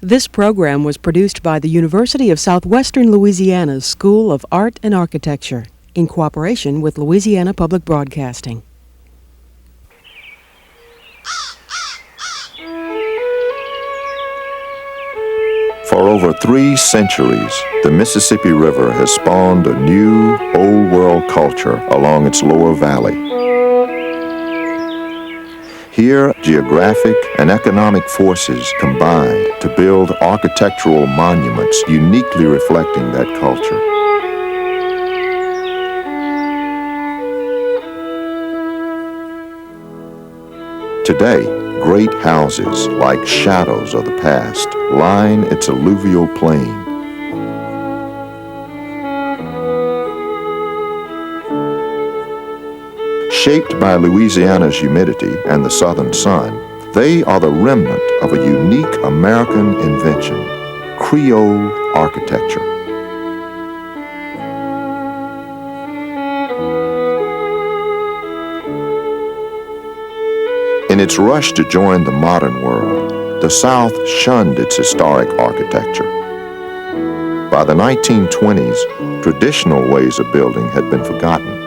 This program was produced by the University of Southwestern Louisiana's School of Art and Architecture in cooperation with Louisiana Public Broadcasting. For over 3 centuries, the Mississippi River has spawned a new, old-world culture along its lower valley. Here, geographic and economic forces combined to build architectural monuments uniquely reflecting that culture. Today, great houses, like shadows of the past, line its alluvial plain. Shaped by Louisiana's humidity and the southern sun, they are the remnant of a unique American invention, Creole architecture. In its rush to join the modern world, the South shunned its historic architecture. By the 1920s, traditional ways of building had been forgotten.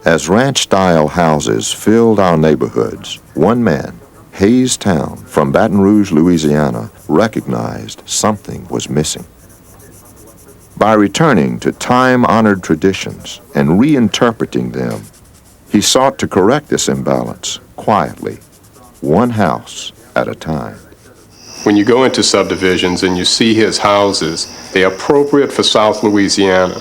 As ranch-style houses filled our neighborhoods, one man, Hayes Town from Baton Rouge, Louisiana, recognized something was missing. By returning to time-honored traditions and reinterpreting them, he sought to correct this imbalance quietly, one house at a time. When you go into subdivisions and you see his houses, they're appropriate for South Louisiana.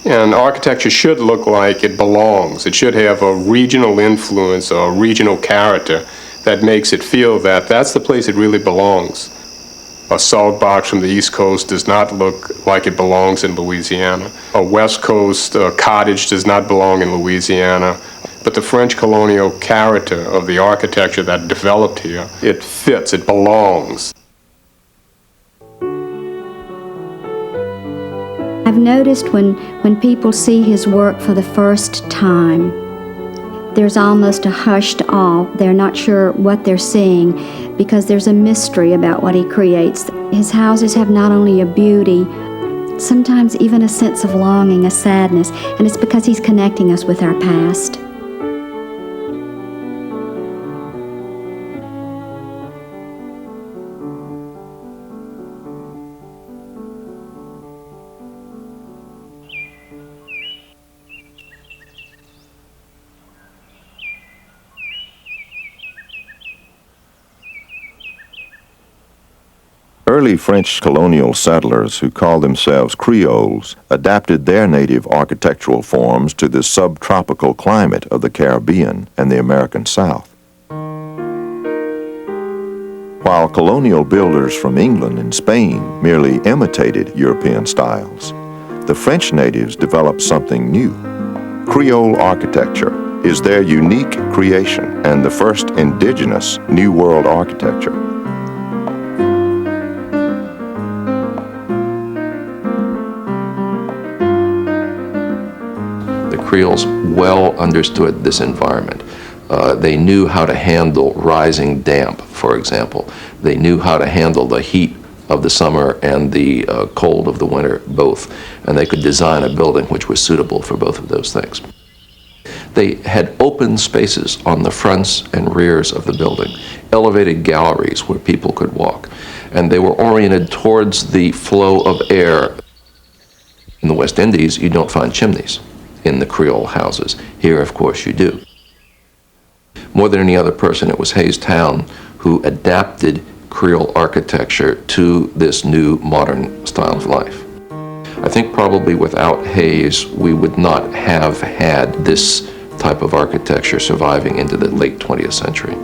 And architecture should look like it belongs. It should have a regional influence or a regional character that makes it feel that that's the place it really belongs. A salt box from the East Coast does not look like it belongs in Louisiana. A West Coast cottage does not belong in Louisiana. But the French colonial character of the architecture that developed here, it fits, it belongs. I've noticed when people see his work for the first time, there's almost a hushed awe. They're not sure what they're seeing because there's a mystery about what he creates. His houses have not only a beauty, sometimes even a sense of longing, a sadness, and it's because he's connecting us with our past. Early French colonial settlers who called themselves Creoles adapted their native architectural forms to the subtropical climate of the Caribbean and the American South. While colonial builders from England and Spain merely imitated European styles, the French natives developed something new. Creole architecture is their unique creation and the first indigenous New World architecture. Creoles well understood this environment. They knew how to handle rising damp, for example. They knew how to handle the heat of the summer and the cold of the winter, both. And they could design a building which was suitable for both of those things. They had open spaces on the fronts and rears of the building, elevated galleries where people could walk. And they were oriented towards the flow of air. In the West Indies, you don't find chimneys in the Creole houses. Here, of course, you do. More than any other person, it was Hayes Town who adapted Creole architecture to this new modern style of life. I think probably without Hayes, we would not have had this type of architecture surviving into the late 20th century.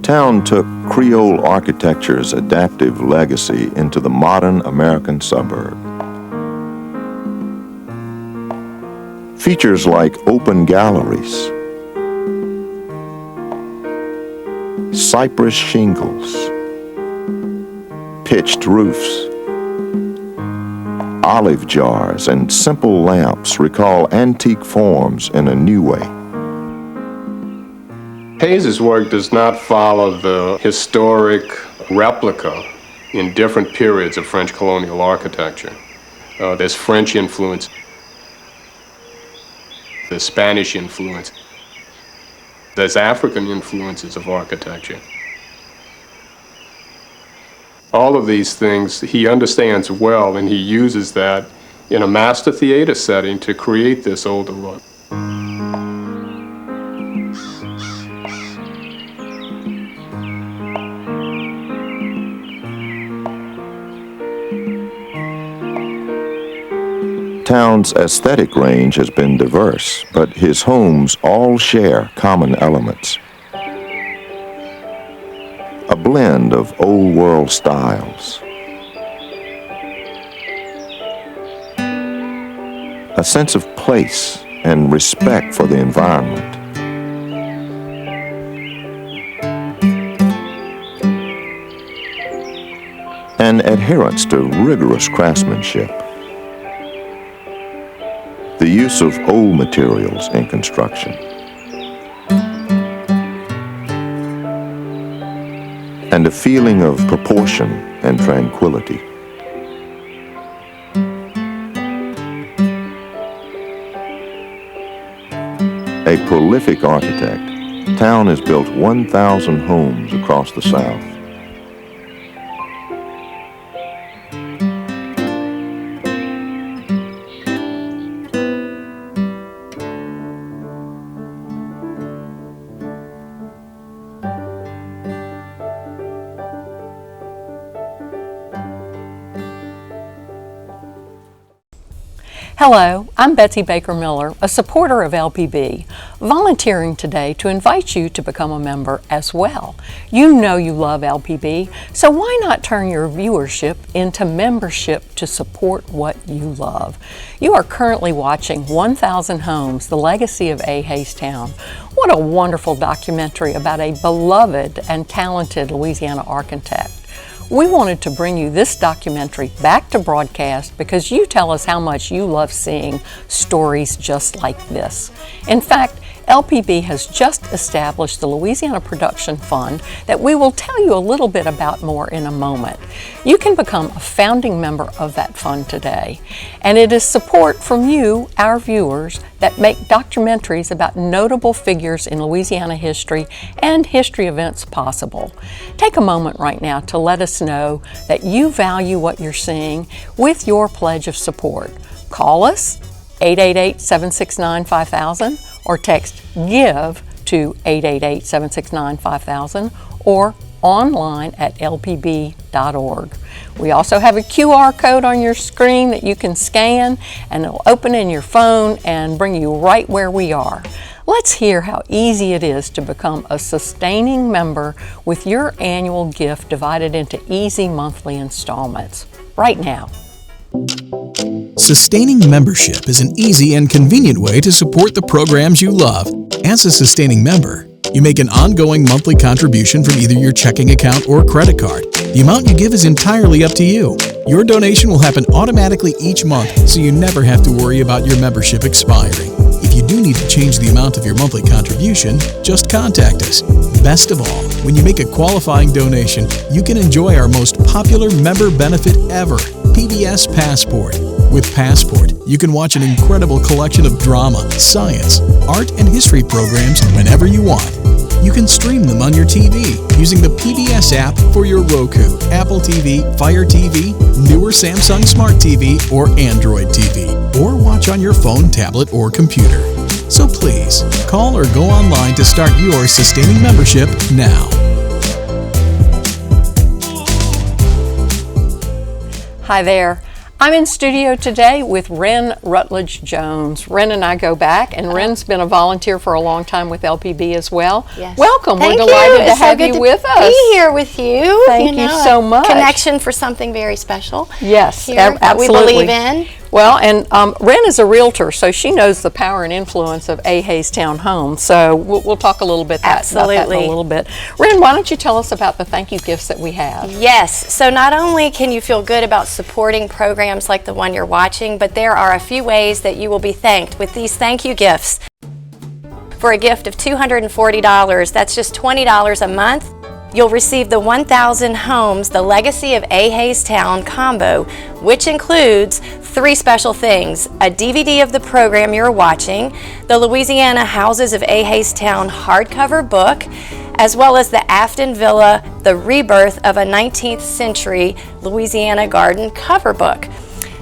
Town took Creole architecture's adaptive legacy into the modern American suburb. Features like open galleries, cypress shingles, pitched roofs, olive jars, and simple lamps recall antique forms in a new way. Hayes's work does not follow the historic replica in different periods of French colonial architecture. There's French influence, there's Spanish influence, there's African influences of architecture. All of these things he understands well, and he uses that in a master theater setting to create this older look. Town's aesthetic range has been diverse, but his homes all share common elements. A blend of old world styles, a sense of place and respect for the environment, an adherence to rigorous craftsmanship, the use of old materials in construction, and a feeling of proportion and tranquility. A prolific architect, Town has built 1,000 homes across the South. Hello, I'm Betsy Baker Miller, a supporter of LPB, volunteering today to invite you to become a member as well. You know you love LPB, so why not turn your viewership into membership to support what you love? You are currently watching 1,000 Homes, The Legacy of A. Hayes Town. What a wonderful documentary about a beloved and talented Louisiana architect. We wanted to bring you this documentary back to broadcast because you tell us how much you love seeing stories just like this. In fact, LPB has just established the Louisiana Production Fund that we will tell you a little bit about more in a moment. You can become a founding member of that fund today, and it is support from you, our viewers, that make documentaries about notable figures in Louisiana history and history events possible. Take a moment right now to let us know that you value what you're seeing with your pledge of support. Call us 888-769-5000 or text GIVE to 888-769-5000 or online at lpb.org. We also have a QR code on your screen that you can scan, and it'll open in your phone and bring you right where we are. Let's hear how easy it is to become a sustaining member with your annual gift divided into easy monthly installments. Right now. Sustaining membership is an easy and convenient way to support the programs you love. As a sustaining member, you make an ongoing monthly contribution from either your checking account or credit card. The amount you give is entirely up to you. Your donation will happen automatically each month, so you never have to worry about your membership expiring. If you do need to change the amount of your monthly contribution, just contact us. Best of all, when you make a qualifying donation, you can enjoy our most popular member benefit ever, PBS Passport. With Passport, you can watch an incredible collection of drama, science, art, and history programs whenever you want. You can stream them on your TV using the PBS app for your Roku, Apple TV, Fire TV, newer Samsung Smart TV, or Android TV, or watch on your phone, tablet, or computer. So please, call or go online to start your sustaining membership now. Hi there. I'm in studio today with Wren Rutledge Jones. Wren and I go back, and Wren's been a volunteer for a long time with LPB as well. Yes. Welcome. Thank We're delighted you. to have you with us. Be here with you. Thank you so much. Connection for something very special. Yes, here absolutely. that we believe in. Well, and Ren is a realtor, so she knows the power and influence of A. Haystown Homes. So we'll talk a little bit about that in a little bit. Ren, why don't you tell us about the thank you gifts that we have? Yes. So not only can you feel good about supporting programs like the one you're watching, but there are a few ways that you will be thanked with these thank you gifts. For a gift of $240, that's just $20 a month. You'll receive the 1,000 Homes, the Legacy of A. Haystown combo, which includes 3 special things: a DVD of the program you're watching, the Louisiana Houses of A. Haystown hardcover book, as well as the Afton Villa, The Rebirth of a 19th Century Louisiana Garden cover book.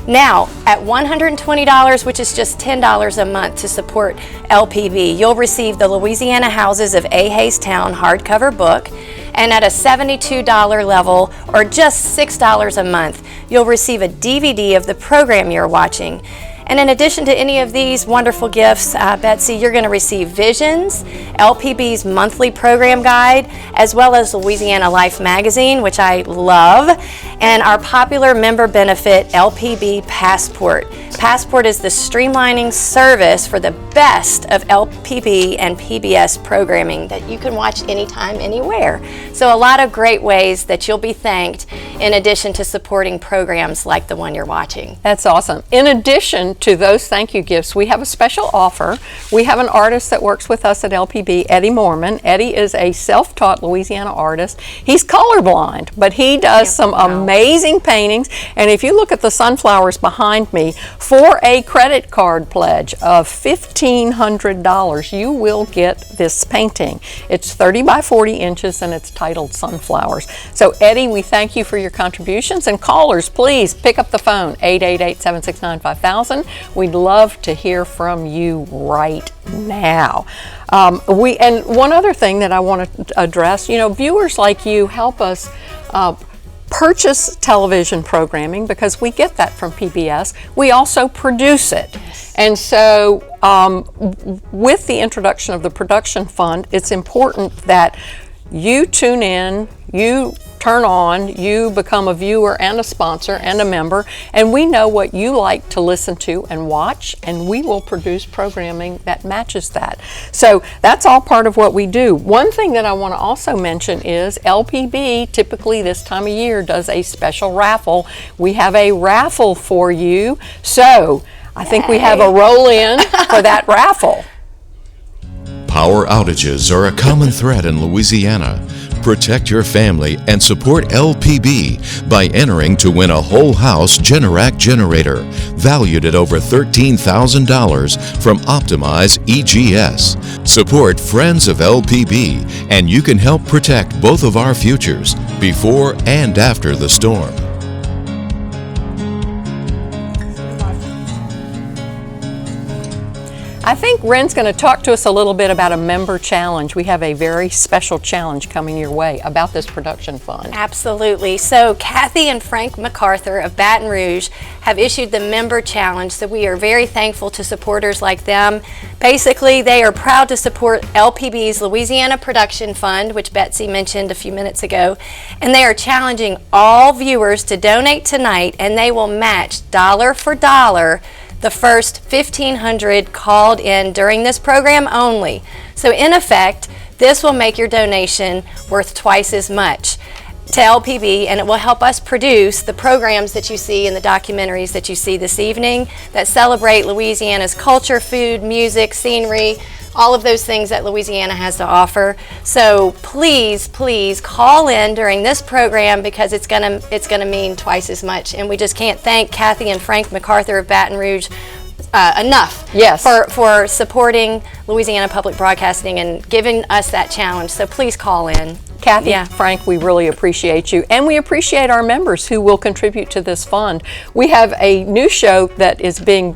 Now, at $120, which is just $10 a month to support LPB, you'll receive the Louisiana Houses of A. Haystown hardcover book, and at a $72 level, or just $6 a month, you'll receive a DVD of the program you're watching. And in addition to any of these wonderful gifts, Betsy, you're going to receive Visions, LPB's monthly program guide, as well as Louisiana Life magazine, which I love, and our popular member benefit, LPB Passport. Passport is the streamlining service for the best of LPB and PBS programming that you can watch anytime, anywhere. So a lot of great ways that you'll be thanked in addition to supporting programs like the one you're watching. That's awesome. In addition to those thank you gifts, we have a special offer. We have an artist that works with us at LPB, Eddie Mormon. Eddie is a self-taught Louisiana artist. He's colorblind, but he does some amazing paintings. And if you look at the sunflowers behind me, for a credit card pledge of $1,500, you will get this painting. It's 30 by 40 inches and it's titled Sunflowers. So Eddie, we thank you for your contributions, and callers, please pick up the phone, 888-769-5000. We'd love to hear from you right now. And one other thing that I want to address, viewers like you help us purchase television programming because we get that from PBS. We also produce it. And so with the introduction of the production fund, it's important that you tune in, you turn on, you become a viewer and a sponsor and a member, and we know what you like to listen to and watch, and we will produce programming that matches that. So that's all part of what we do. One thing that I want to also mention is LPB typically this time of year does a special raffle. We have a raffle for you, so I think we have a roll-in for that raffle. Power outages are a common threat in Louisiana. Protect your family and support LPB by entering to win a whole house Generac generator valued at over $13,000 from Optimize EGS. Support Friends of LPB and you can help protect both of our futures before and after the storm. I think Ren's going to talk to us a little bit about a member challenge. We have a very special challenge coming your way about this production fund. Absolutely. So Kathy and Frank MacArthur of Baton Rouge have issued the member challenge, so we are very thankful to supporters like them. Basically, they are proud to support LPB's Louisiana Production Fund, which Betsy mentioned a few minutes ago, and they are challenging all viewers to donate tonight, and they will match dollar for dollar the first 1,500 called in during this program only. So in effect, this will make your donation worth twice as much to LPB, and it will help us produce the programs that you see in the documentaries that you see this evening that celebrate Louisiana's culture, food, music, scenery, all of those things that Louisiana has to offer. So please, please call in during this program because it's gonna mean twice as much. And we just can't thank Kathy and Frank MacArthur of Baton Rouge enough for supporting Louisiana Public Broadcasting and giving us that challenge. So please call in. Kathy, Frank, we really appreciate you, and we appreciate our members who will contribute to this fund. We have a new show that is being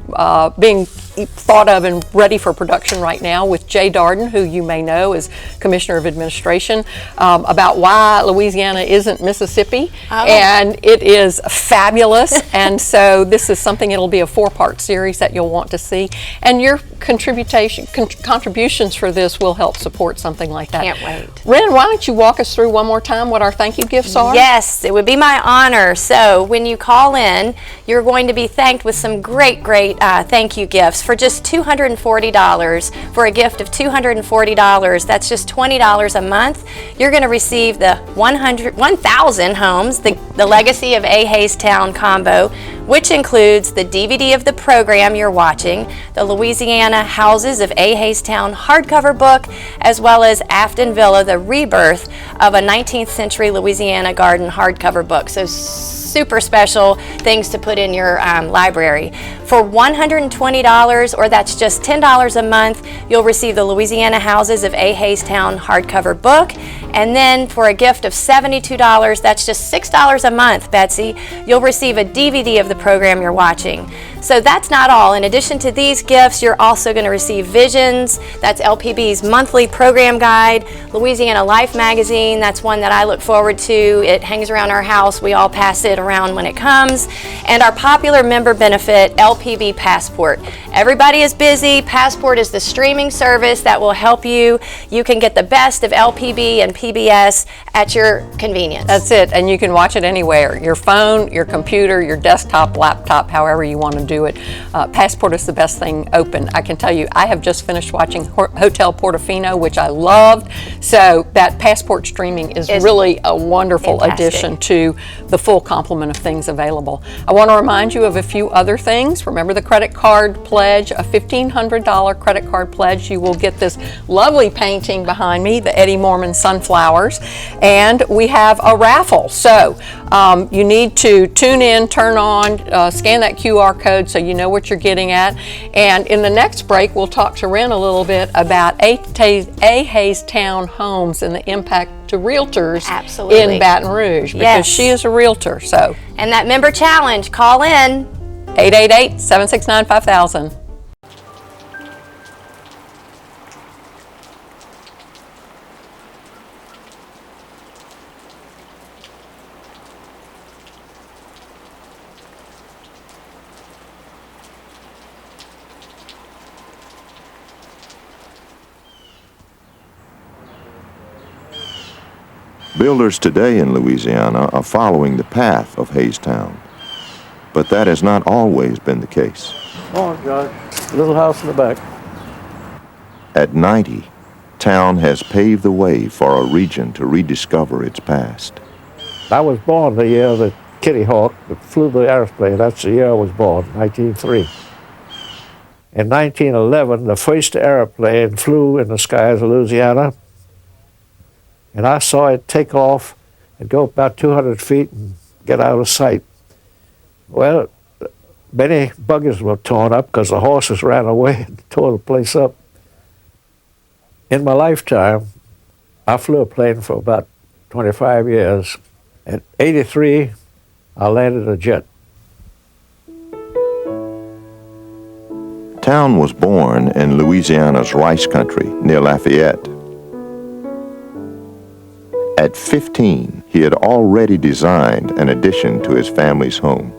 thought of and ready for production right now with Jay Darden, who you may know is Commissioner of Administration, about why Louisiana isn't Mississippi. And it is fabulous. And so this is something, it'll be a 4-part series that you'll want to see. And your contributions for this will help support something like that. Can't wait. Ren, why don't you walk us through one more time what our thank you gifts are? Yes, it would be my honor. So when you call in, you're going to be thanked with some great thank you gifts for just $240. For a gift of $240, that's just $20 a month. You're going to receive the 1,000 homes, the Legacy of A. Haystown combo, which includes the DVD of the program you're watching, the Louisiana Houses of A. Haystown hardcover book, as well as Afton Villa, the rebirth of a 19th century Louisiana garden hardcover book. So super special things to put in your library. For $120, or that's just $10 a month, you'll receive the Louisiana Houses of A. Haystown hardcover book. And then for a gift of $72, that's just $6 a month, Betsy, you'll receive a DVD of the program you're watching. So that's not all. In addition to these gifts, you're also going to receive Visions, that's LPB's monthly program guide, Louisiana Life magazine, that's one that I look forward to. It hangs around our house. We all pass it around when it comes. And our popular member benefit, LPB Passport. Everybody is busy. Passport is the streaming service that will help you. You can get the best of LPB and PBS at your convenience. That's it, and you can watch it anywhere. Your phone, your computer, your desktop, laptop, however you want to do it. Passport is the best thing open. I can tell you, I have just finished watching Hotel Portofino, which I loved. So that Passport streaming is really a wonderful addition to the full complement of things available. I want to remind you of a few other things. Remember the credit card pledge, a $1,500 credit card pledge. You will get this lovely painting behind me, the Eddie Mormon sunflowers, and we have a raffle. So you need to tune in, turn on, scan that QR code so you know what you're getting at. And in the next break, we'll talk to Ren a little bit about A. Haystown Homes and the impact to realtors in Baton Rouge, because she is a realtor. So, and that member challenge, call in 888-769-5000. Builders today in Louisiana are following the path of Haystown, but that has not always been the case. Come on, Josh. Little house in the back. At 90, town has paved the way for a region to rediscover its past. I was born the year that Kitty Hawk flew the airplane. That's the year I was born, 1903. In 1911, the first airplane flew in the skies of Louisiana, and I saw it take off and go about 200 feet and get out of sight. Well, many buggies were torn up because the horses ran away and tore the place up. In my lifetime, I flew a plane for about 25 years. At 83, I landed a jet. Town was born in Louisiana's rice country near Lafayette. At 15, he had already designed an addition to his family's home.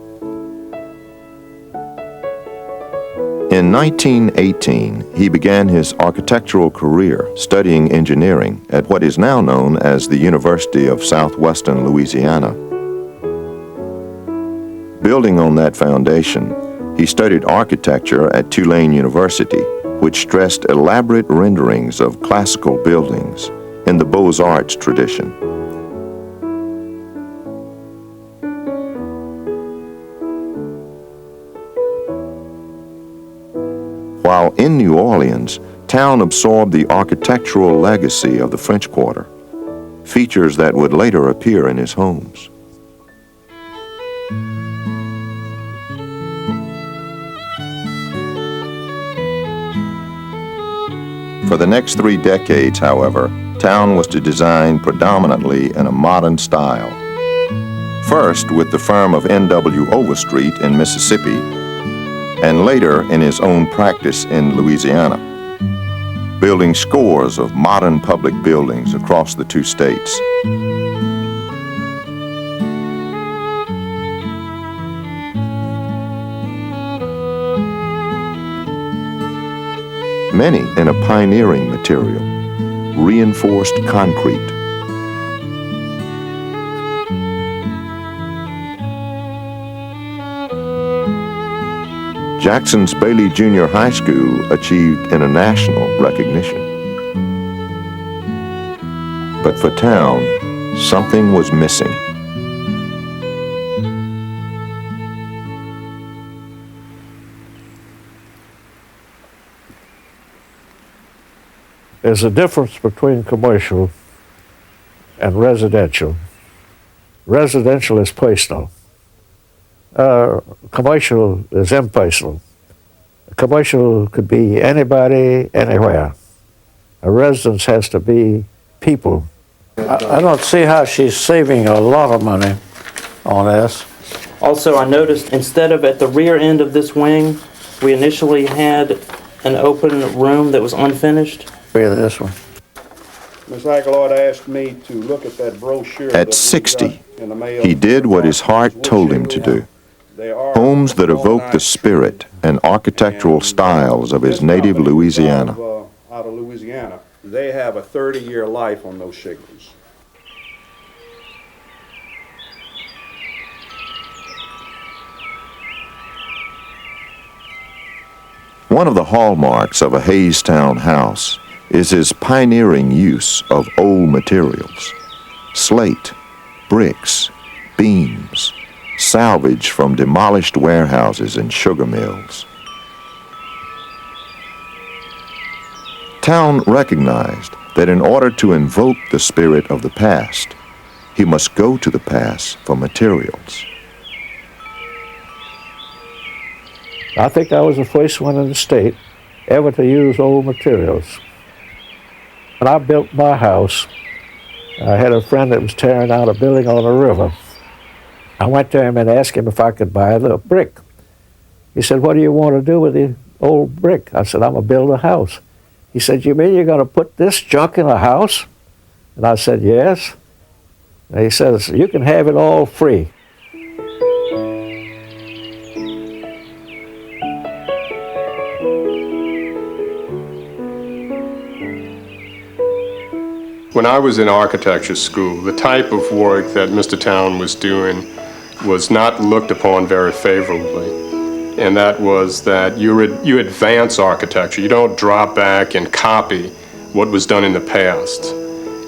In 1918, he began his architectural career studying engineering at what is now known as the University of Southwestern Louisiana. Building on that foundation, he studied architecture at Tulane University, which stressed elaborate renderings of classical buildings in the Beaux-Arts tradition. While in New Orleans, Town absorbed the architectural legacy of the French Quarter, features that would later appear in his homes. For the next 3 decades, however, Town was to design predominantly in a modern style. First with the firm of N.W. Overstreet in Mississippi, and later in his own practice in Louisiana, building scores of modern public buildings across the two states. Many in a pioneering material, reinforced concrete. Jackson's Bailey Junior High School achieved international recognition. But for town, something was missing. There's a difference between commercial and residential. Residential is personal. Commercial is impersonal. Commercial could be anybody, anywhere. A residence has to be people. I don't see how she's saving a lot of money on this. Also, I noticed instead of at the rear end of this wing, we initially had an open room that was unfinished. This one. Ms. Aguilar asked me to look at that brochure. At 60, he did what his heart told him to do. Homes that evoke the spirit and architectural styles of his native Louisiana. Out of Louisiana, they have a 30-year life on those shingles. One of the hallmarks of a Haystown house is his pioneering use of old materials: slate, bricks, beams, salvage from demolished warehouses and sugar mills. Town recognized that in order to invoke the spirit of the past, he must go to the past for materials. I think I was the first one in the state ever to use old materials. When I built my house, I had a friend that was tearing out a building on the river. I went to him and asked him if I could buy the brick. He said, "What do you want to do with the old brick?" I said, "I'm going to build a house." He said, "You mean you're going to put this junk in a house?" And I said, "Yes." And he says, "You can have it all free." When I was in architecture school, the type of work that Mr. Town was doing was not looked upon very favorably. And that was that you advance architecture. You don't drop back and copy what was done in the past.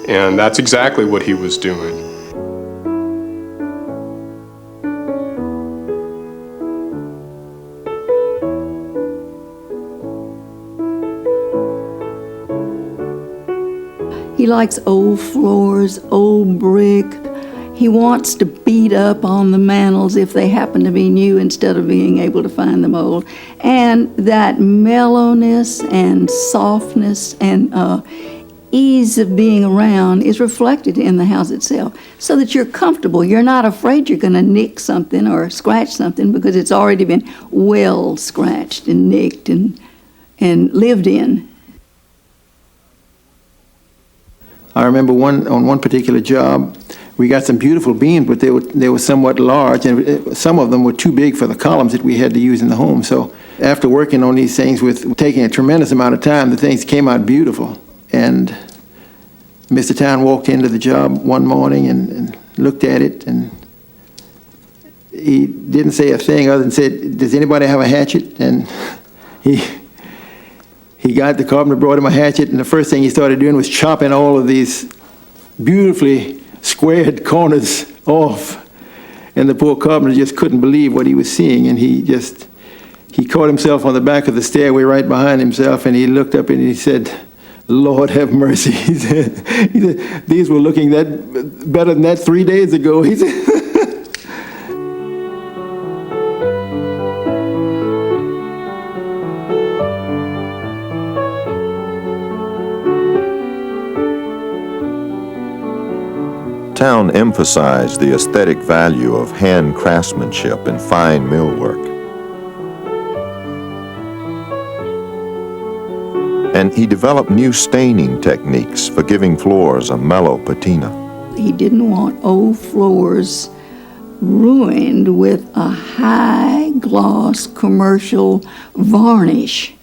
And that's exactly what he was doing. He likes old floors, old brick. He wants to beat up on the mantels if they happen to be new instead of being able to find them old. And that mellowness and softness and ease of being around is reflected in the house itself, so that you're comfortable. You're not afraid you're going to nick something or scratch something because it's already been well scratched and nicked and lived in. I remember on one particular job, we got some beautiful beams, but they were somewhat large, and some of them were too big for the columns that we had to use in the home. So after working on these things with taking a tremendous amount of time, the things came out beautiful. And Mr. Town walked into the job one morning and looked at it, and he didn't say a thing other than said, "Does anybody have a hatchet?" And he got the carpenter, brought him a hatchet, and the first thing he started doing was chopping all of these beautifully squared corners off. And the poor carpenter just couldn't believe what he was seeing, and he caught himself on the back of the stairway right behind himself, and he looked up and he said, "Lord have mercy." He said, "These were looking that better than that 3 days ago." He said. Town emphasized the aesthetic value of hand craftsmanship and fine millwork. And he developed new staining techniques for giving floors a mellow patina. He didn't want old floors ruined with a high gloss commercial varnish.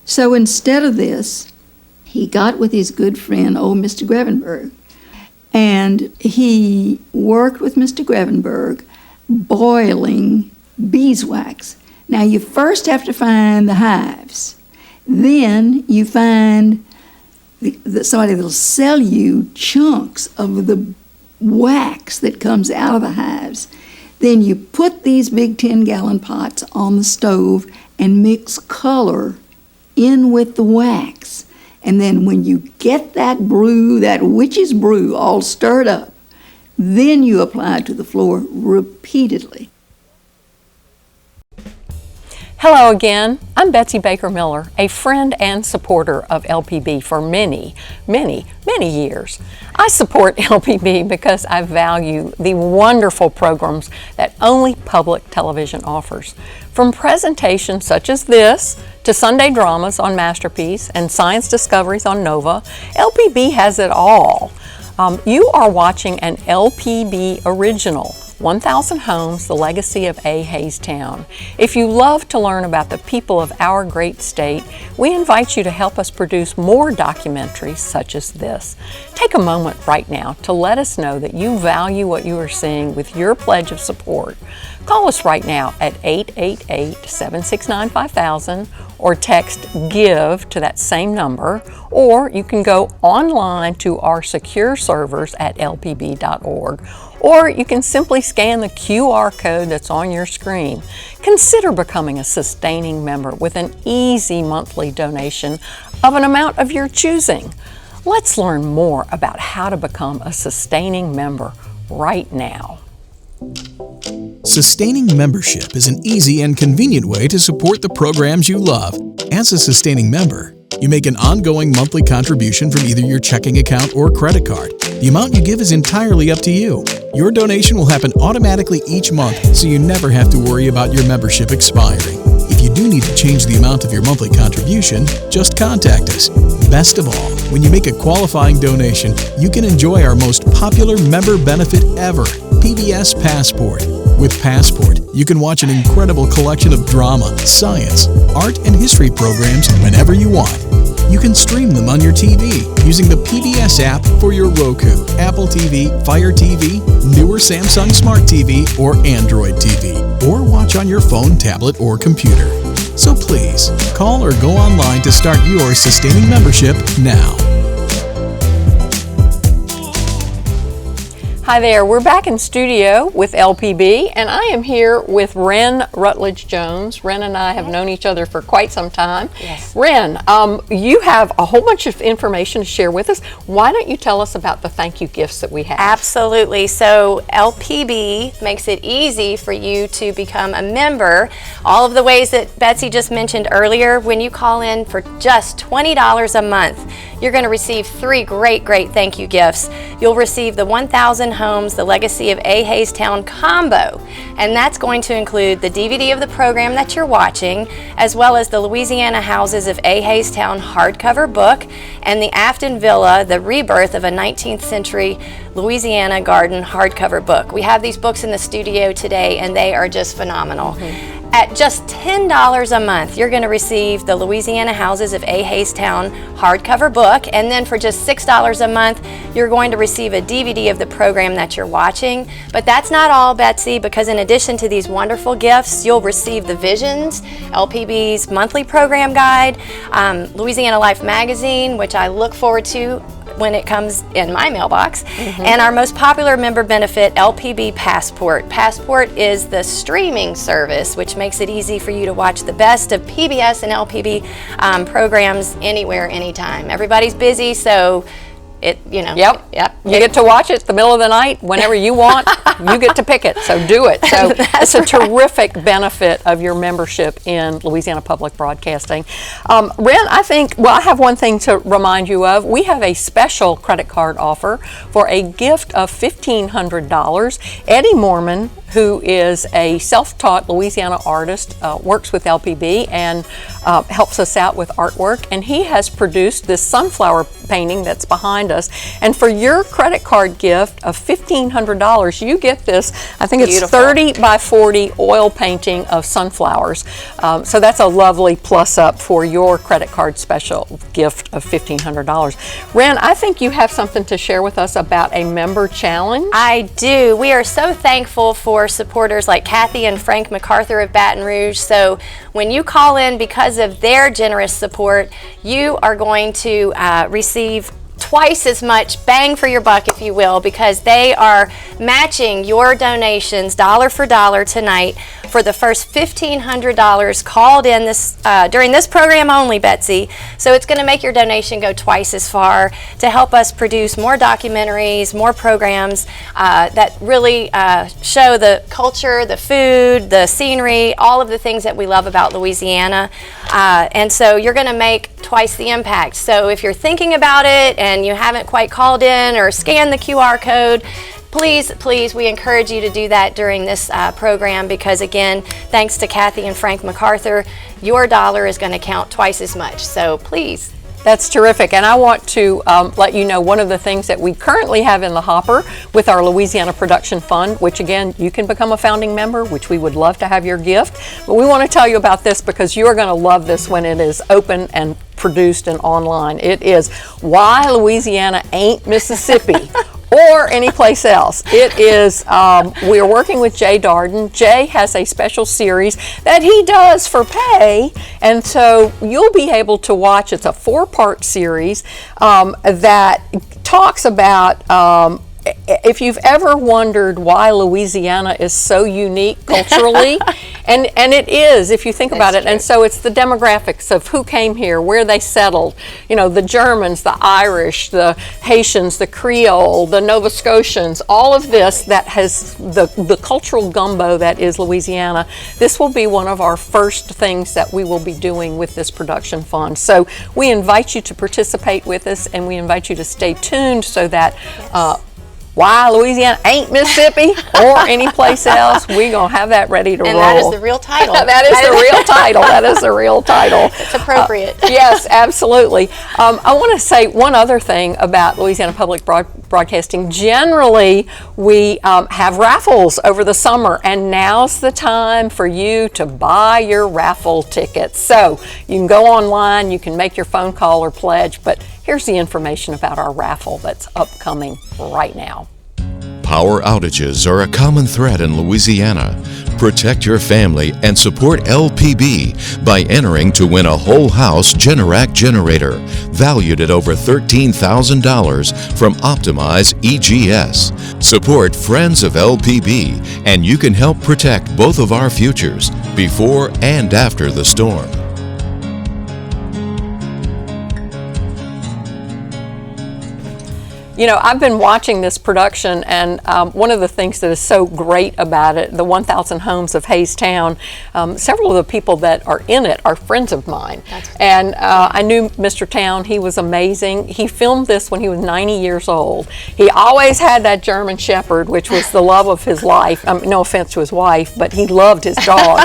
So instead of this, he got with his good friend, old Mr. Grevenberg, and he worked with Mr. Grevenberg boiling beeswax. Now you first have to find the hives. Then you find somebody that'll sell you chunks of the wax that comes out of the hives. Then you put these big 10-gallon pots on the stove and mix color in with the wax. And then when you get that brew, that witch's brew, all stirred up, then you apply it to the floor repeatedly. Hello again. I'm Betsy Baker Miller, a friend and supporter of LPB for many, many, many years. I support LPB because I value the wonderful programs that only public television offers. From presentations such as this to Sunday dramas on Masterpiece and science discoveries on Nova, LPB has it all. You are watching an LPB original, 1,000 Homes, The Legacy of A. Hayes Town. If you love to learn about the people of our great state, we invite you to help us produce more documentaries such as this. Take a moment right now to let us know that you value what you are seeing with your pledge of support. Call us right now at 888-769-5000 or text GIVE to that same number, or you can go online to our secure servers at lpb.org, or you can simply scan the QR code that's on your screen. Consider becoming a sustaining member with an easy monthly donation of an amount of your choosing. Let's learn more about how to become a sustaining member right now. Sustaining membership is an easy and convenient way to support the programs you love. As a sustaining member, you make an ongoing monthly contribution from either your checking account or credit card. The amount you give is entirely up to you. Your donation will happen automatically each month, so you never have to worry about your membership expiring. If you do need to change the amount of your monthly contribution, just contact us. Best of all, when you make a qualifying donation, you can enjoy our most popular member benefit ever, PBS Passport. With Passport, you can watch an incredible collection of drama, science, art, and history programs whenever you want. You can stream them on your TV using the PBS app for your Roku, Apple TV, Fire TV, newer Samsung Smart TV, or Android TV, or watch on your phone, tablet, or computer. So please, call or go online to start your sustaining membership now. Hi there, we're back in studio with LPB, and I am here with Wren Rutledge Jones. Wren and I have known each other for quite some time. Yes. Wren, you have a whole bunch of information to share with us. Why don't you tell us about the thank you gifts that we have? Absolutely. So LPB makes it easy for you to become a member. All of the ways that Betsy just mentioned earlier, when you call in for just $20 a month, you're going to receive 3 great thank you gifts. You'll receive the 1,000 Homes, The Legacy of A. Hayes Town combo, and that's going to include the DVD of the program that you're watching, as well as the Louisiana Houses of A. Hayes Town hardcover book, and the Afton Villa, The Rebirth of a 19th Century Louisiana Garden hardcover book. We have these books in the studio today, and they are just phenomenal. At just $10 a month, you're going to receive the Louisiana Houses of A. Hayes Town hardcover book, and then for just $6 a month, you're going to receive a DVD of the program that you're watching. But that's not all, Betsy, because in addition to these wonderful gifts, you'll receive the Visions, LPB's monthly program guide, Louisiana Life magazine, which I look forward to when it comes in my mailbox, and our most popular member benefit, LPB Passport. Passport is the streaming service which makes it easy for you to watch the best of PBS and LPB programs anywhere, anytime. Everybody's busy, so it, you know. Yep. You get to watch it the middle of the night whenever you want. You get to pick it, so do it. So it's a terrific benefit of your membership in Louisiana Public Broadcasting. Wren, I have one thing to remind you of. We have a special credit card offer for a gift of $1,500. Eddie Mormon, who is a self-taught Louisiana artist, works with LPB and helps us out with artwork. And he has produced this sunflower painting that's behind us. And for your credit card gift of $1,500, you get this, I think it's 30 by 40 oil painting of sunflowers. So that's a lovely plus up for your credit card special gift of $1,500. Ren, I think you have something to share with us about a member challenge. I do. We are so thankful for supporters like Kathy and Frank MacArthur of Baton Rouge. So when you call in because of their generous support, you are going to receive twice as much bang for your buck, if you will, because they are matching your donations dollar for dollar tonight for the first $1,500 called in this during this program only, Betsy. So it's going to make your donation go twice as far to help us produce more documentaries, more programs that really show the culture, the food, the scenery, all of the things that we love about Louisiana. And so you're going to make twice the impact. So if you're thinking about it and you haven't quite called in or scanned the QR code, please, we encourage you to do that during this program, because again, thanks to Kathy and Frank MacArthur, your dollar is going to count twice as much. So please. That's terrific, and I want to let you know one of the things that we currently have in the hopper with our Louisiana Production Fund, which again, you can become a founding member, which we would love to have your gift. But we want to tell you about this because you are going to love this when it is open and produced and online. It is Why Louisiana Ain't Mississippi. Or any place else. It is, we are working with Jay Darden. Jay has a special series that he does for pay, and so you'll be able to watch, it's a 4-part series that talks about if you've ever wondered why Louisiana is so unique culturally, and it is, if you think about it. And so it's the demographics of who came here, where they settled, you know, the Germans, the Irish, the Haitians, the Creole, the Nova Scotians, all of this that has the cultural gumbo that is Louisiana. This will be one of our first things that we will be doing with this production fund. So we invite you to participate with us, and we invite you to stay tuned so that Why Louisiana Ain't Mississippi or any place else, we're going to have that ready to roll. And that is the real title. That is the real title. That is the real title. It's appropriate. Yes, absolutely. I want to say one other thing about Louisiana Public Broadcasting. Generally, we have raffles over the summer, and now's the time for you to buy your raffle tickets. So you can go online, you can make your phone call or pledge, but here's the information about our raffle that's upcoming right now. Power outages are a common threat in Louisiana. Protect your family and support LPB by entering to win a whole house Generac generator valued at over $13,000 from Optimize EGS. Support Friends of LPB and you can help protect both of our futures before and after the storm. You know, I've been watching this production, and one of the things that is so great about it, the 1,000 Homes of Hayes Town, several of the people that are in it are friends of mine. And I knew Mr. Town. He was amazing. He filmed this when he was 90 years old. He always had that German Shepherd, which was the love of his life. No offense to his wife, but he loved his dog.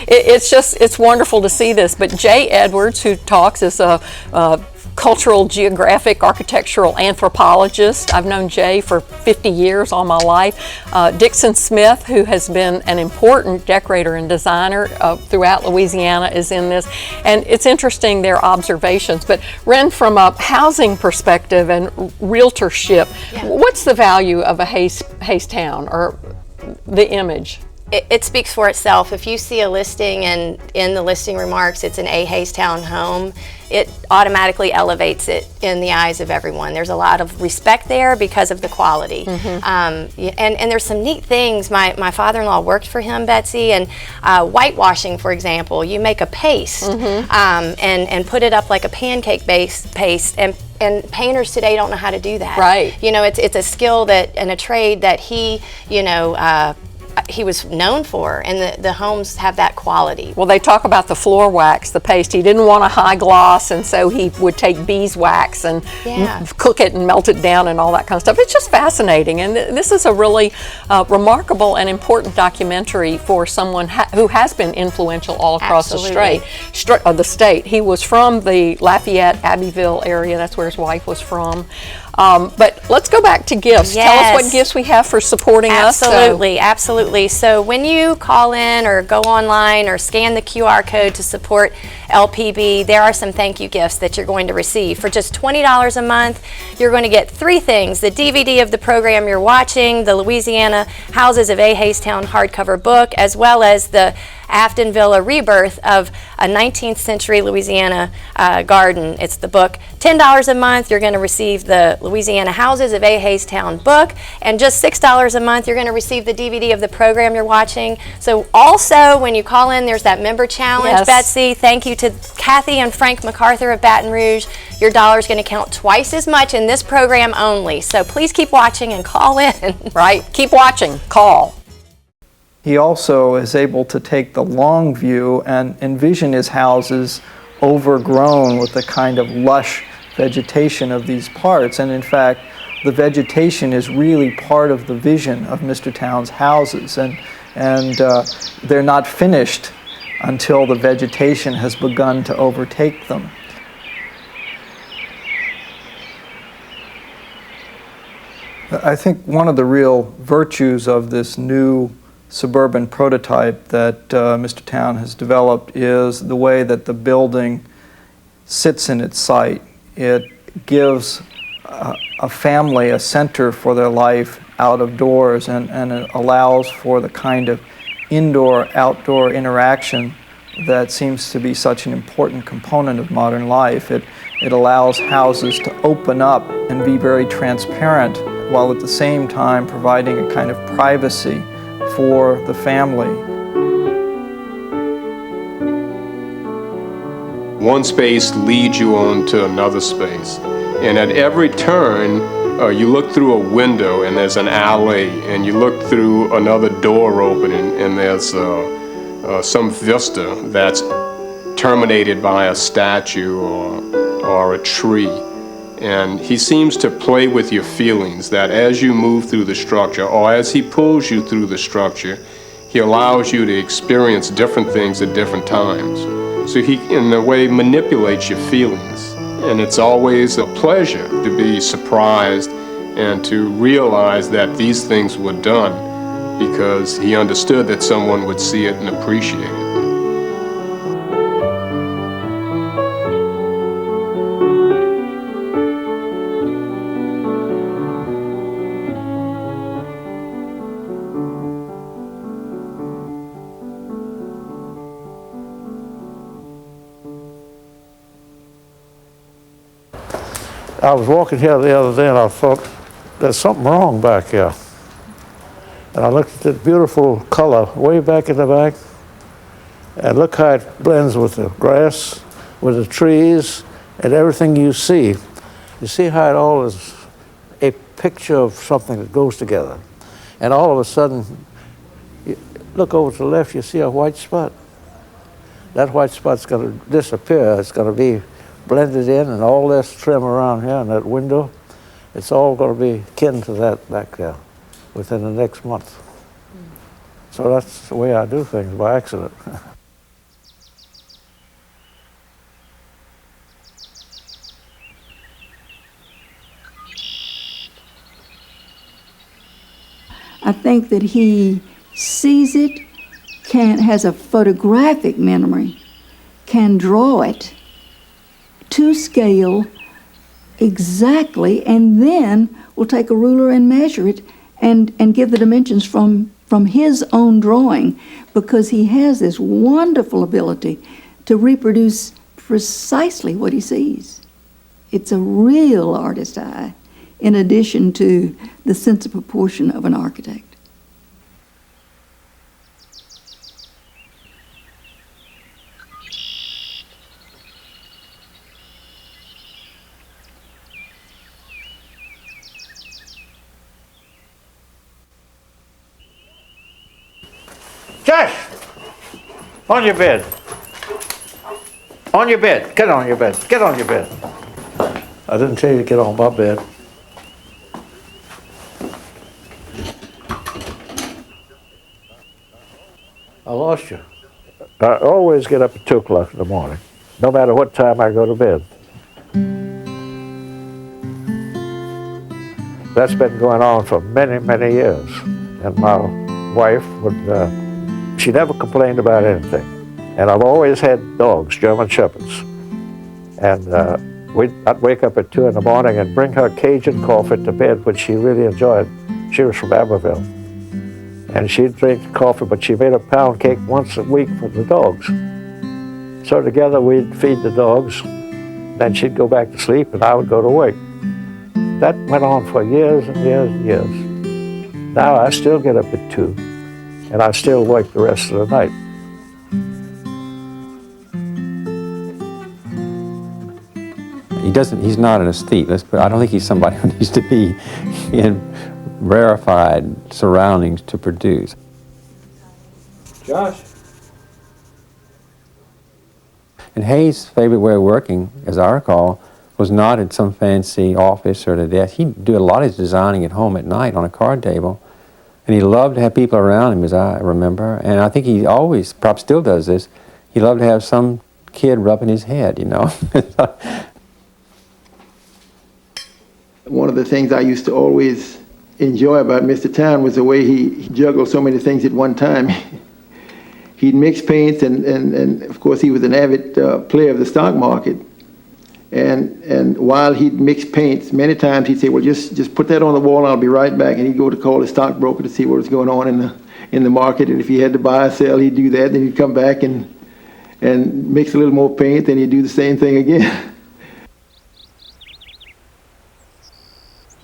It's wonderful to see this. But Jay Edwards, who talks, is a cultural, geographic, architectural anthropologist. I've known Jay for 50 years, all my life. Dixon Smith, who has been an important decorator and designer throughout Louisiana, is in this. And it's interesting, their observations. But Ren, from a housing perspective and realtorship, what's the value of a Hayes town, or the image? It speaks for itself. If you see a listing and in the listing remarks it's an A. Hayes Town home, it automatically elevates it in the eyes of everyone. There's a lot of respect there because of the quality. And there's some neat things. My father-in-law worked for him, Betsy, and whitewashing, for example, you make a paste and put it up like a pancake paste, and painters today don't know how to do that. Right. You know, it's a skill that and a trade that he, he was known for, and the homes have that quality. Well, they talk about the floor wax, the paste. He didn't want a high gloss, and so he would take beeswax and cook it and melt it down and all that kind of stuff. It's just fascinating, and this is a really remarkable and important documentary for someone who has been influential all across the state. He was from the Lafayette, Abbeville area. That's where his wife was from. But let's go back to gifts. Yes. Tell us what gifts we have for supporting us. Absolutely. So when you call in or go online or scan the QR code to support LPB, there are some thank you gifts that you're going to receive. For just $20 a month, you're going to get 3 things: the DVD of the program you're watching, the Louisiana Houses of A. Haystown hardcover book, as well as the Afton Villa rebirth of a 19th century Louisiana garden. It's the book. $10 a month, you're going to receive the Louisiana Houses of A. Haystown book, and just $6 a month, you're going to receive the DVD of the program you're watching. So also, when you call in, there's that member challenge, Yes. Betsy. Thank you to Kathy and Frank MacArthur of Baton Rouge. Your dollar's going to count twice as much in this program only. So please keep watching and call in. Right? Keep watching. Call. He also is able to take the long view and envision his houses overgrown with the kind of lush vegetation of these parts. And in fact, the vegetation is really part of the vision of Mr. Town's houses. And they're not finished until the vegetation has begun to overtake them. I think one of the real virtues of this new suburban prototype that Mr. Town has developed is the way that the building sits in its site. It gives a family a center for their life out of doors, and it allows for the kind of indoor-outdoor interaction that seems to be such an important component of modern life. It allows houses to open up and be very transparent, while at the same time providing a kind of privacy for the family. One space leads you on to another space, and at every turn you look through a window and there's an alley, and you look through another door opening and there's some vista that's terminated by a statue or a tree. And he seems to play with your feelings, that as you move through the structure, or as he pulls you through the structure, he allows you to experience different things at different times. So he, in a way, manipulates your feelings. And it's always a pleasure to be surprised and to realize that these things were done because he understood that someone would see it and appreciate it. I was walking here the other day and I thought, there's something wrong back here. And I looked at that beautiful color way back in the back, and look how it blends with the grass, with the trees, and everything you see. You see how it all is a picture of something that goes together. And all of a sudden, you look over to the left, you see a white spot. That white spot's going to disappear. It's going to be blended in, and all this trim around here in that window, it's all going to be kin to that back there within the next month. So that's the way I do things, by accident. I think that he sees it, has a photographic memory, can draw it to scale exactly, and then will take a ruler and measure it and give the dimensions from his own drawing, because he has this wonderful ability to reproduce precisely what he sees. It's a real artist eye, in addition to the sense of proportion of an architect. Josh! On your bed. On your bed. Get on your bed. Get on your bed. I didn't tell you to get on my bed. I lost you. I always get up at 2 o'clock in the morning, no matter what time I go to bed. That's been going on for many, many years. And my wife would, she never complained about anything. And I've always had dogs, German Shepherds. And I'd wake up at 2 in the morning and bring her Cajun coffee to bed, which she really enjoyed. She was from Abbeville. And she'd drink coffee, but she made a pound cake once a week for the dogs. So together we'd feed the dogs, then she'd go back to sleep and I would go to work. That went on for years and years and years. Now I still get up at 2, and I still work the rest of the night. He's not an aesthete, but I don't think he's somebody who needs to be in rarefied surroundings to produce. Josh? And Hayes' favorite way of working, as I recall, was not in some fancy office or at a desk. He'd do a lot of his designing at home at night on a card table. And he loved to have people around him, as I remember. And I think he always, perhaps still does this, he loved to have some kid rubbing his head, you know. One of the things I used to always enjoy about Mr. Town was the way he juggled so many things at one time. He'd mix paints, and of course he was an avid player of the stock market. And while he'd mix paints, many times he'd say, well, just put that on the wall and I'll be right back. And he'd go to call his stockbroker to see what was going on in the market. And if he had to buy or sell, he'd do that. Then he'd come back and mix a little more paint, then he'd do the same thing again.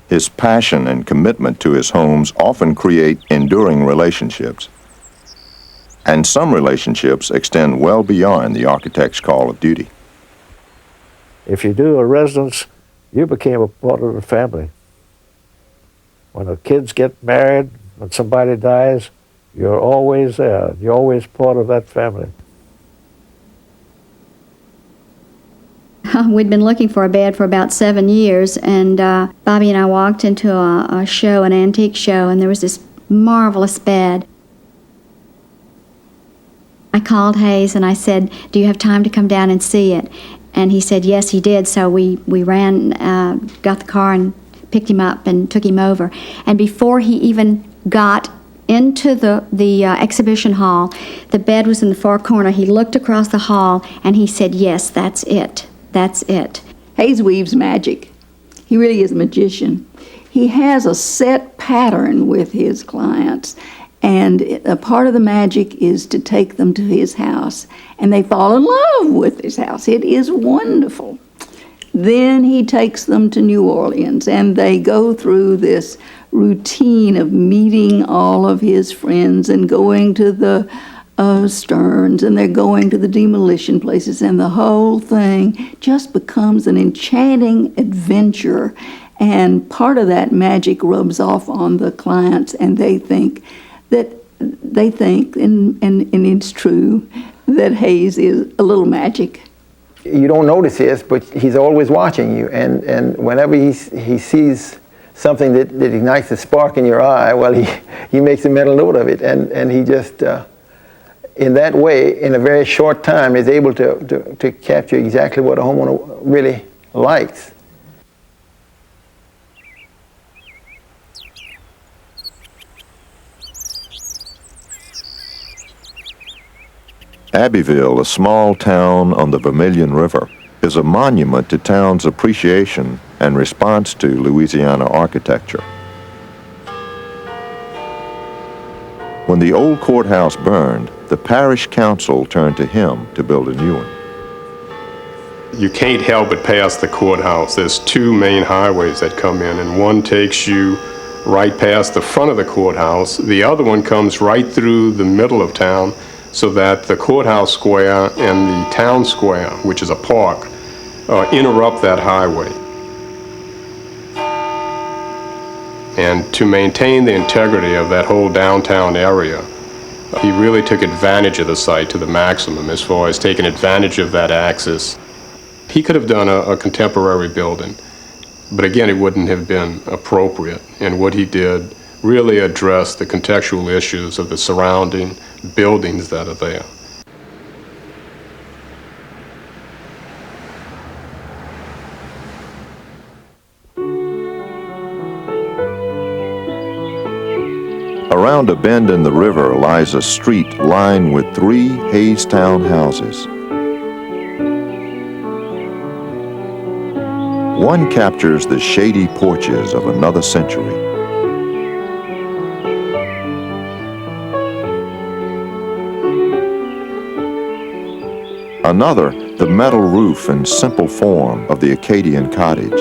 His passion and commitment to his homes often create enduring relationships. And some relationships extend well beyond the architect's call of duty. If you do a residence, you became a part of the family. When the kids get married, when somebody dies, you're always there. You're always part of that family. We'd been looking for a bed for about 7 years, and Bobby and I walked into a show, an antique show, and there was this marvelous bed. I called Hayes and I said, do you have time to come down and see it? And he said, yes, he did. So we ran, got the car and picked him up and took him over. And before he even got into the exhibition hall, the bed was in the far corner. He looked across the hall and he said, yes, that's it. That's it. Hayes weaves magic. He really is a magician. He has a set pattern with his clients, and a part of the magic is to take them to his house, and they fall in love with his house. It is wonderful. Then he takes them to New Orleans, and they go through this routine of meeting all of his friends and going to the Stearns, and they're going to the demolition places, and the whole thing just becomes an enchanting adventure, and part of that magic rubs off on the clients, and they think, and it's true, that Hayes is a little magic. You don't notice this, but he's always watching you, and whenever he sees something that ignites a spark in your eye, well, he makes a mental note of it, and he just, in that way, in a very short time, is able to capture exactly what a homeowner really likes. Abbeville, a small town on the Vermilion River, is a monument to town's appreciation and response to Louisiana architecture. When the old courthouse burned, the parish council turned to him to build a new one. You can't help but pass the courthouse. There's two main highways that come in, and one takes you right past the front of the courthouse. The other one comes right through the middle of town, so that the courthouse square and the town square, which is a park, interrupt that highway. And to maintain the integrity of that whole downtown area, He really took advantage of the site to the maximum as far as taking advantage of that access. He could have done a contemporary building, but again, it wouldn't have been appropriate. And what he did really addressed the contextual issues of the surrounding buildings that are there. Around a bend in the river lies a street lined with 3 Haystown houses. One captures the shady porches of another century. Another, the metal roof and simple form of the Acadian cottage.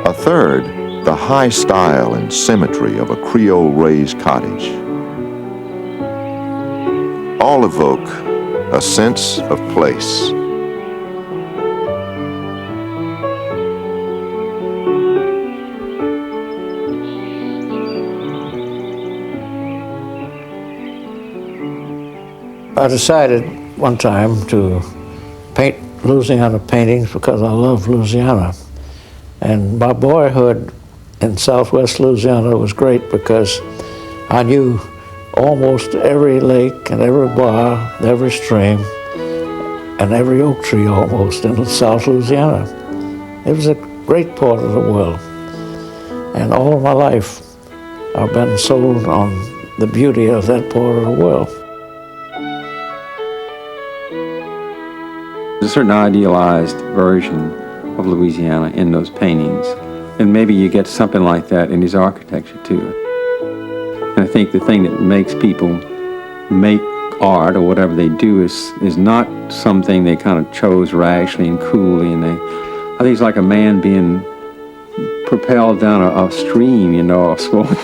A third, the high style and symmetry of a Creole raised cottage. All evoke a sense of place. I decided one time to paint Louisiana paintings because I love Louisiana. And my boyhood in southwest Louisiana was great because I knew almost every lake and every bar, every stream, and every oak tree almost in South Louisiana. It was a great part of the world. And all of my life, I've been sold on the beauty of that part of the world. There's a certain idealized version of Louisiana in those paintings, and maybe you get something like that in his architecture too. And I think the thing that makes people make art or whatever they do is not something they kind of chose rashly and coolly, and I think it's like a man being propelled down a stream, you know, a swollen.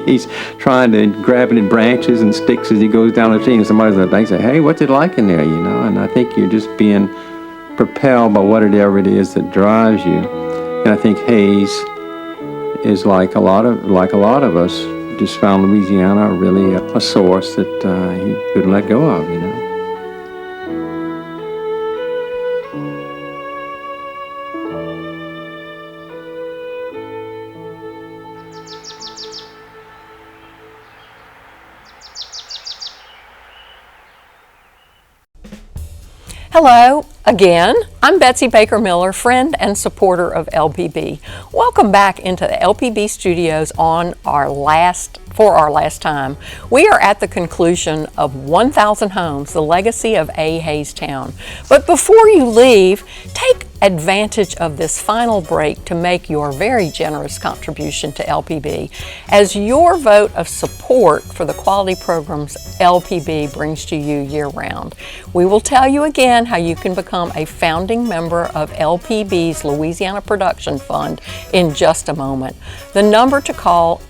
He's trying to grab it in branches and sticks as he goes down the stream, and somebody's at the bank say, hey, what's it like in there, you know? And I think you're just being propelled by whatever it is that drives you. And I think Hayes is like a lot of us, just found Louisiana really a source that he couldn't let go of, you know. Hello again. I'm Betsy Baker Miller, friend and supporter of LPB. Welcome back into the LPB studios for our last time. We are at the conclusion of 1,000 Homes, the legacy of A. Haystown. But before you leave, take advantage of this final break to make your very generous contribution to LPB as your vote of support for the quality programs LPB brings to you year-round. We will tell you again how you can become a founding member of LPB's Louisiana Production Fund in just a moment. The number to call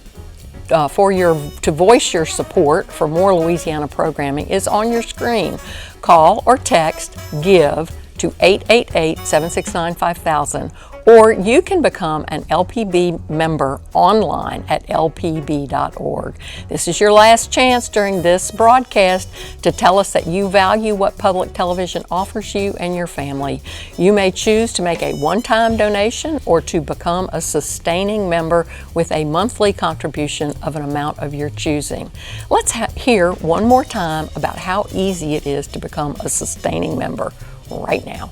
to voice your support for more Louisiana programming is on your screen. Call or text GIVE to 888-769-5000, or you can become an LPB member online at lpb.org. This is your last chance during this broadcast to tell us that you value what public television offers you and your family. You may choose to make a one-time donation or to become a sustaining member with a monthly contribution of an amount of your choosing. Let's hear one more time about how easy it is to become a sustaining member right now.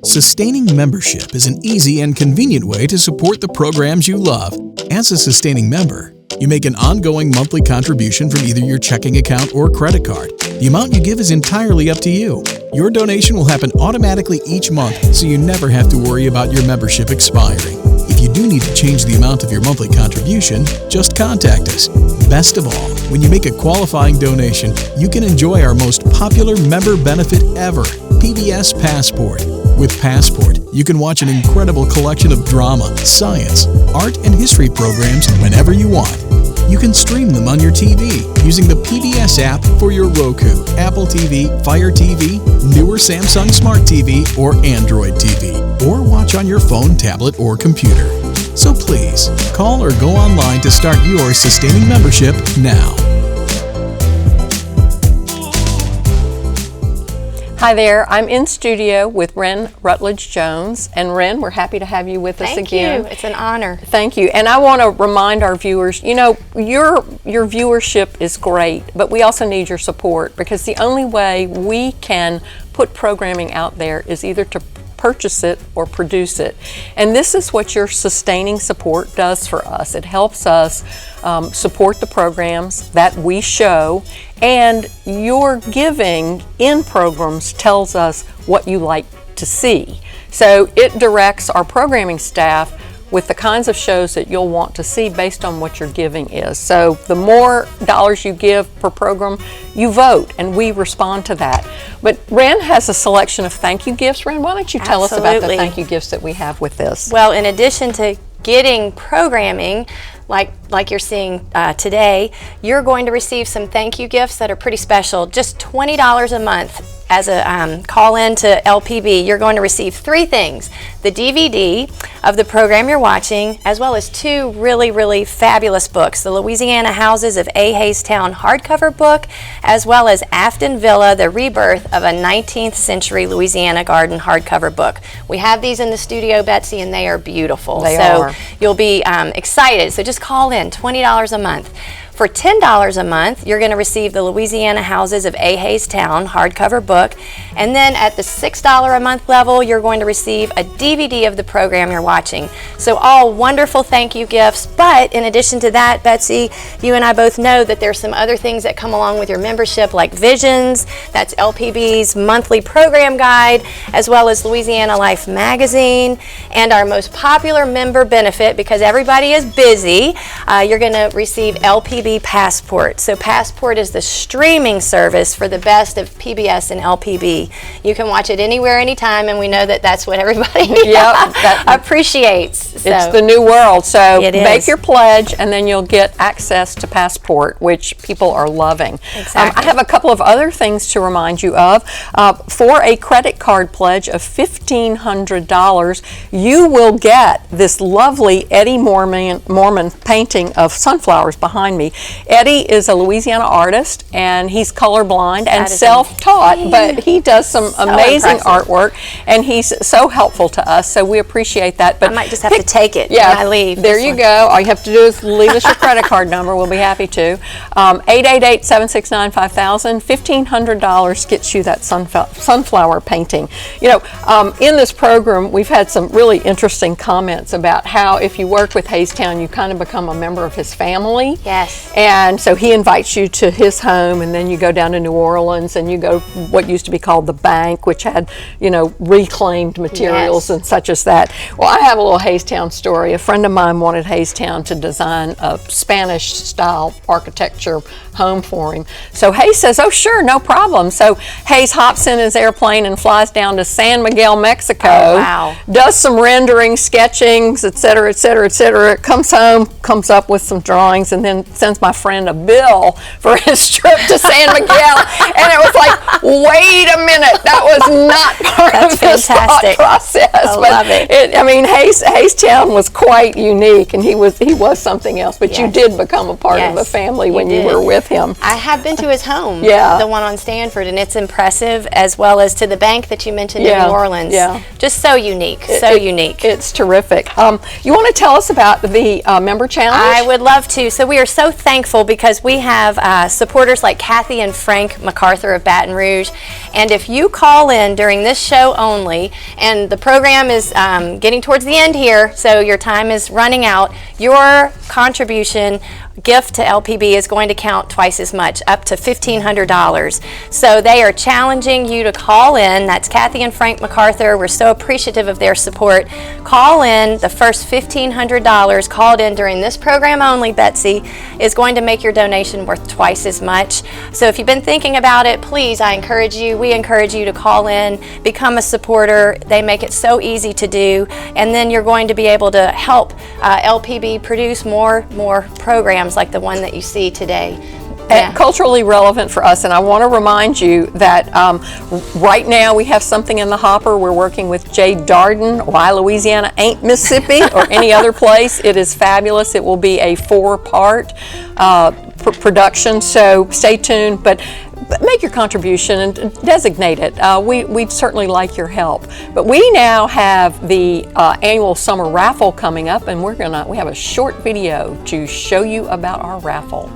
Sustaining membership is an easy and convenient way to support the programs you love. As a sustaining member, you make an ongoing monthly contribution from either your checking account or credit card. The amount you give is entirely up to you. Your donation will happen automatically each month, so you never have to worry about your membership expiring. If you do need to change the amount of your monthly contribution, just contact us. Best of all, when you make a qualifying donation, you can enjoy our most popular member benefit ever, PBS Passport. With Passport, you can watch an incredible collection of drama, science, art, and history programs whenever you want. You can stream them on your TV using the PBS app for your Roku, Apple TV, Fire TV, newer Samsung Smart TV, or Android TV, or watch on your phone, tablet, or computer. So please, call or go online to start your sustaining membership now. Hi there, I'm in studio with Wren Rutledge Jones, and Wren, we're happy to have you with us again. Thank you, it's an honor. Thank you, and I want to remind our viewers, you know, your viewership is great, but we also need your support, because the only way we can put programming out there is either to purchase it or produce it. And this is what your sustaining support does for us. It helps us support the programs that we show, and your giving in programs tells us what you like to see. So it directs our programming staff with the kinds of shows that you'll want to see based on what your giving is. So the more dollars you give per program, you vote, and we respond to that. But Wren has a selection of thank you gifts. Wren, why don't you tell us about the thank you gifts that we have with this? Well, in addition to getting programming, like you're seeing today, you're going to receive some thank you gifts that are pretty special. Just $20 a month as a call in to LPB. You're going to receive 3 things: the DVD of the program you're watching, as well as 2 really, really fabulous books: the Louisiana Houses of A. Haystown hardcover book, as well as Afton Villa, the Rebirth of a 19th Century Louisiana Garden hardcover book. We have these in the studio, Betsy, and they are beautiful. They are. You'll be excited. So just call in, $20 a month. For $10 a month, you're going to receive the Louisiana Houses of A. Haystown hardcover book. And then at the $6 a month level, you're going to receive a DVD of the program you're watching. So all wonderful thank you gifts. But in addition to that, Betsy, you and I both know that there's some other things that come along with your membership, like Visions, that's LPB's monthly program guide, as well as Louisiana Life magazine, and our most popular member benefit, because everybody is busy, you're going to receive LPB Passport. So Passport is the streaming service for the best of PBS and LPB. You can watch it anywhere, anytime, and we know that that's what everybody appreciates. It's the new world. So make your pledge, and then you'll get access to Passport, which people are loving. Exactly. I have a couple of other things to remind you of. For a credit card pledge of $1,500, you will get this lovely Eddie Mormon painting of sunflowers behind me. Eddie is a Louisiana artist, and he's colorblind and self-taught, but he does some amazing artwork, and he's so helpful to us, so we appreciate that. But I might just have to take it when I leave. There you go. All you have to do is leave us your credit card number. We'll be happy to. 888-769-5000. $1,500 gets you that sunflower painting. You know, in this program, we've had some really interesting comments about how if you work with Haystown, you kind of become a member of his family. Yes. And so he invites you to his home, and then you go down to New Orleans, and you go what used to be called the bank, which had, you know, reclaimed materials and such as that. Well, I have a little Haystown story. A friend of mine wanted Haystown to design a Spanish-style architecture home for him. So Hayes says, oh, sure, no problem. So Hayes hops in his airplane and flies down to San Miguel, Mexico, does some rendering, sketchings, et cetera, et cetera, et cetera, comes home, comes up with some drawings, and then sends my friend a bill for his trip to San Miguel. And it was like, wait a minute, that was not part of his thought process. I love it. I mean, Haystown was quite unique, and he was something else, but you did become a part of the family when you were with him. I have been to his home, the one on Stanford, and it's impressive, as well as to the bank that you mentioned in New Orleans. Just so unique, unique. It's terrific. You want to tell us about the member challenge? I would love to. So we are so thankful because we have supporters like Kathy and Frank MacArthur of Baton Rouge, and if you call in during this show only, and the program is getting towards the end here, so your time is running out, your contribution gift to LPB is going to count twice as much, up to $1,500. So they are challenging you to call in. That's Kathy and Frank MacArthur. We're so appreciative of their support. Call in. The first $1,500 called in during this program only, Betsy, is going to make your donation worth twice as much. So if you've been thinking about it, please, we encourage you to call in, become a supporter. They make it so easy to do, and then you're going to be able to help LPB produce more programs programs like the one that you see today. Culturally relevant for us, and I want to remind you that right now we have something in the hopper. We're working with Jay Darden, Why Louisiana Ain't Mississippi or any other place. It is fabulous. It will be a 4-part production, so stay tuned, but make your contribution and designate it. We'd certainly like your help. But we now have the annual summer raffle coming up, and we have a short video to show you about our raffle.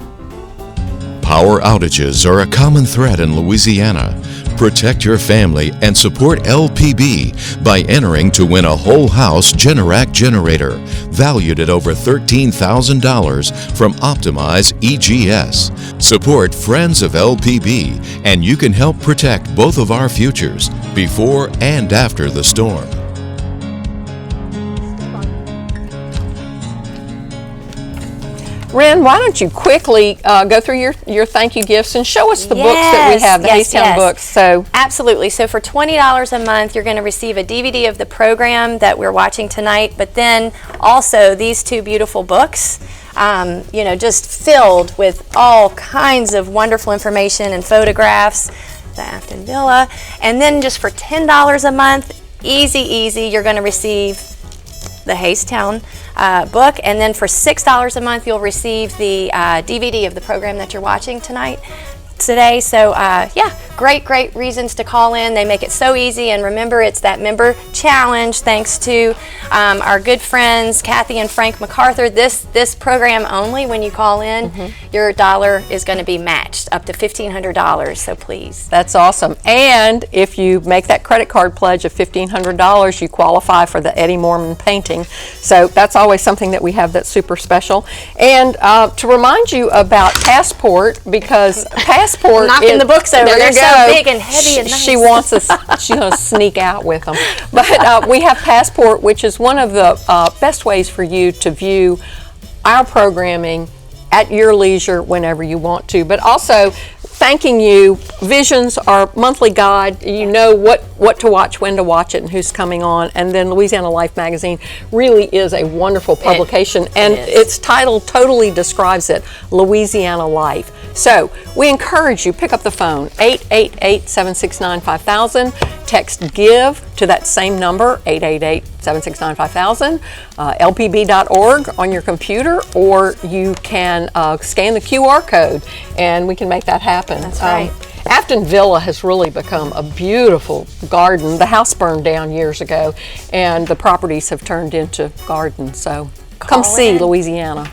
Power outages are a common threat in Louisiana. Protect your family and support LPB by entering to win a whole house Generac generator valued at over $13,000 from Optimize EGS. Support Friends of LPB and you can help protect both of our futures before and after the storm. Ren, why don't you quickly go through your thank you gifts and show us the books that we have, the Haystown books. So absolutely. So for $20 a month, you're going to receive a DVD of the program that we're watching tonight, but then also these 2 beautiful books, just filled with all kinds of wonderful information and photographs, the Afton Villa. And then just for $10 a month, easy, you're going to receive the Haystown book, and then for $6 a month you'll receive the DVD of the program that you're watching today. So great reasons to call in. They make it so easy, and remember, it's that member challenge thanks to our good friends Kathy and Frank MacArthur. This program only, when you call in, your dollar is going to be matched up to $1,500, so please. That's awesome. And if you make that credit card pledge of $1,500, you qualify for the Eddie Mormon painting. So that's always something that we have that's super special. And to remind you about Passport, because Passport knocking the books over. They're so big and heavy and nice. She wants us, she's going to sneak out with them. But we have Passport, which is one of the best ways for you to view our programming at your leisure whenever you want to. But also, thanking you, Visions, our monthly guide. You know what to watch, when to watch it, and who's coming on. And then Louisiana Life magazine really is a wonderful publication, and its title totally describes it, Louisiana Life. So we encourage you, pick up the phone, 888-769-5000, text GIVE to that same number, 888-769-5000, lpb.org on your computer, or you can scan the QR code and we can make that happen. That's right. Afton Villa has really become a beautiful garden. The house burned down years ago and the properties have turned into gardens, so come see Louisiana.